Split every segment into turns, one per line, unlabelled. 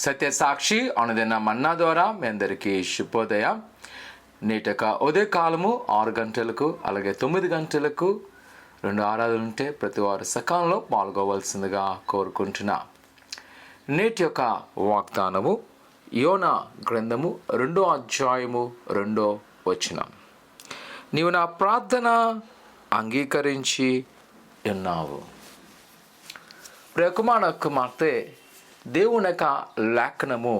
సత్యసాక్షి అనుదిన మన్నా ద్వారా మీ అందరికీ శుభోదయం. నేటక ఉదయకాలము 6 గంటలకు అలాగే 9 గంటలకు 2 ఆరాధనలు ఉంటే ప్రతి వారు సకాలంలో పాల్గొవలసిందిగా కోరుకుంటున్నా. నేటి యొక్క వాగ్దానము యోనా గ్రంథము 2వ అధ్యాయము 2వ వచనం. నీవు నా ప్రార్థన అంగీకరించి ఉన్నావు. ప్రియకుమార కుమార్తె, దేవుని యొక్క లేఖనము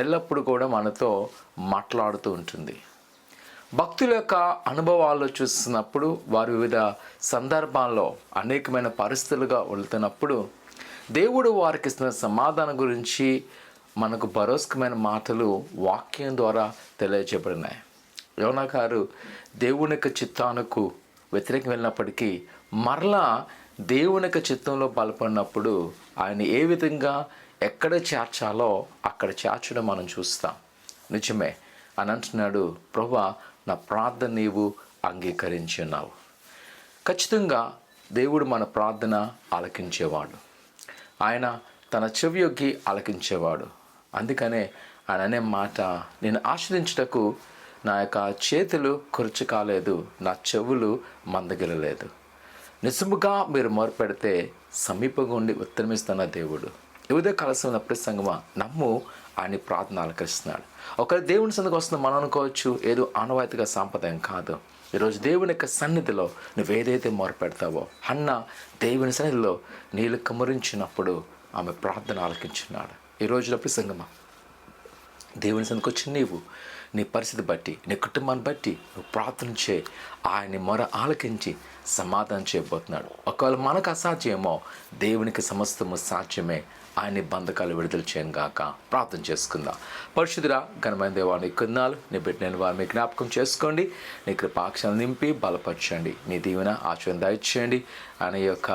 ఎల్లప్పుడూ కూడా మనతో మాట్లాడుతూ ఉంటుంది. భక్తుల యొక్క అనుభవాలు చూస్తున్నప్పుడు వారు వివిధ సందర్భాల్లో అనేకమైన పరిస్థితులుగా వెళ్తున్నప్పుడు దేవుడు వారికి ఇస్తున్న సమాధానం గురించి మనకు భరోసకమైన మాటలు వాక్యం ద్వారా తెలియజేయబడినాయి. యోనా గారు దేవుని యొక్క చిత్తానికి వ్యతిరేకం వెళ్ళినప్పటికీ మరలా దేవుని యొక్క చిత్తంలో బలపడినప్పుడు ఆయన ఏ విధంగా ఎక్కడ చేర్చాలో అక్కడ చేర్చడం మనం చూస్తాం. నిజమే అని అంటున్నాడు, ప్రభువా నా ప్రార్థన నీవు అంగీకరించి ఉన్నావు. ఖచ్చితంగా దేవుడు మన ప్రార్థన ఆలకించేవాడు. ఆయన తన చెవియొగ్గి ఆలకించేవాడు. అందుకనే ఆయన అనే మాట, నేను ఆశ్రయించుటకు నా యొక్క చేతులు ఖర్చు కాలేదు, నా చెవులు మందగిలలేదు. నిజముగా మీరు మొరపెడితే సమీపంగా ఉండి ఉత్తరమిస్తున్న దేవుడు. ఏదో కలసం ప్రసంగమా నమ్ము ఆయన ప్రార్థన ఆలకిస్తున్నాడు. ఒకవేళ దేవుని సన్నిధికి వస్తుంది మనం అనుకోవచ్చు, ఏదో ఆనవాయితీగా సాంప్రదాయం కాదు. ఈరోజు దేవుని యొక్క సన్నిధిలో నువ్వేదైతే మొరపెడతావో, అన్న దేవుని సన్నిధిలో నీళ్ళు కమ్మరించినప్పుడు ఆమె ప్రార్థన ఆలకించున్నాడు. ఈ రోజులో ప్రసంగమా దేవుని సన్నిధికి వచ్చి నీవు నీ పరిస్థితి బట్టి, నీ కుటుంబాన్ని బట్టి నువ్వు ప్రార్థన చేయి. ఆయన్ని మొర ఆలకించి సమాధానం చేయబోతున్నాడు. ఒకవేళ మనకు అసాధ్యమో దేవునికి సమస్తము సాధ్యమే. ఆయన్ని బంధకాలు విడుదల చేయగాక ప్రార్థన చేసుకుందాం. పరిశుద్ధుడా ఘనమైన దేవా, నీ కొందాలు నీ బిడ్డని వారు మీ జ్ఞాపకం చేసుకోండి. నీ కృపాక్షను నింపి బలపరచండి. నీ దీవెన ఆశయం దయచేయండి. ఆయన యొక్క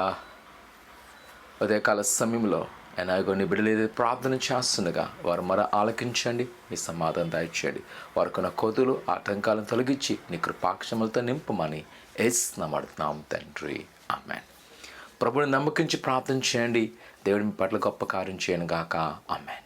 ఉదయకాల సమయంలో ఎలాగో నీ బిడ్డలు ఏదైతే ప్రార్థన చేస్తుండగా వారు మర ఆలకించండి. మీ సమాధానం దయచేయండి. వారికున్న కొదులు ఆటంకాలను తొలగించి నీ కృపాక్షములతో నింపమని యేసునామమున తండ్రి, ఆమేన్. ప్రభువుని నమ్మకించి ప్రార్థన చేయండి. దేవుడి మీ పట్ల గొప్ప కార్యం చేయను గాక, ఆమేన్.